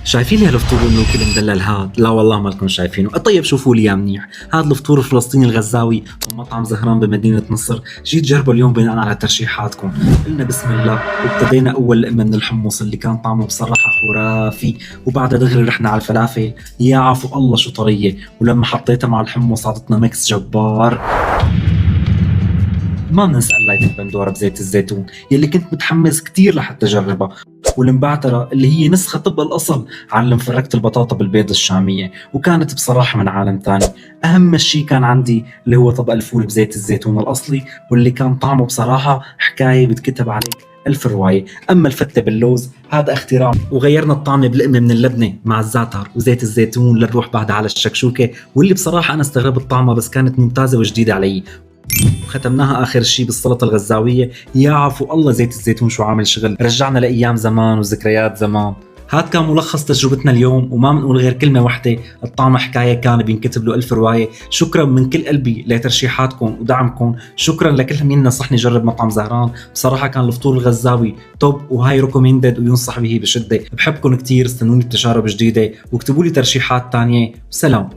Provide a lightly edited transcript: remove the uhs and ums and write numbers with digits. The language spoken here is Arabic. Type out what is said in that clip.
شايفين لي هالفطور الملوكي المدلل هاد؟ لا والله ما لكم شايفينه. طيب شوفوا لي يا منيح، هذا الفطور الفلسطيني الغزاوي من مطعم زهران بمدينة نصر. جيت جربه اليوم بناء على ترشيحاتكم. قلنا بسم الله وابتدينا اول لقمة من الحمص اللي كان طعمه بصراحة خرافي، وبعدها دغري رحنا على الفلافل. يا عفو الله شو طرية، ولما حطيتها مع الحمص عطتنا ميكس جبار. ما بننسى قلاية البندورة بزيت الزيتون يلي كنت متحمس كتير لحتى أجربها، والمبعترة اللي هي نسخة طب الأصل على مفركة البطاطا بالبيض الشامية، وكانت بصراحة من عالم تاني. أهم شيء كان عندي اللي هو طبق الفول بزيت الزيتون الأصلي، واللي كان طعمه بصراحة حكاية بتكتب عليك ألف رواية. أما الفتة باللوز هذا اختراع، وغيرنا الطعم بلقمة من اللبنة مع الزعتر وزيت الزيتون لنروح بعدها على الشكشوكة، واللي بصراحة أنا استغربت طعمها بس كانت ممتازة وجديدة علي. وختمناها اخر شيء بالسلطه الغزاويه. يا عفو الله زيت الزيتون شو عامل شغل، رجعنا لايام زمان وذكريات زمان. هاد كان ملخص تجربتنا اليوم، وما بنقول غير كلمة واحدة، الطعم حكاية كان بينكتب له ألف رواية. شكرا من كل قلبي لترشيحاتكم ودعمكم، شكرا لكل مين نصحني جرب مطعم زهران. بصراحة كان الفطور الغزاوي توب وهاي ريكومندد وينصح به بشدة. بحبكم كتير، استنوني بتجارب جديدة واكتبوا لي ترشيحات تانية. سلام.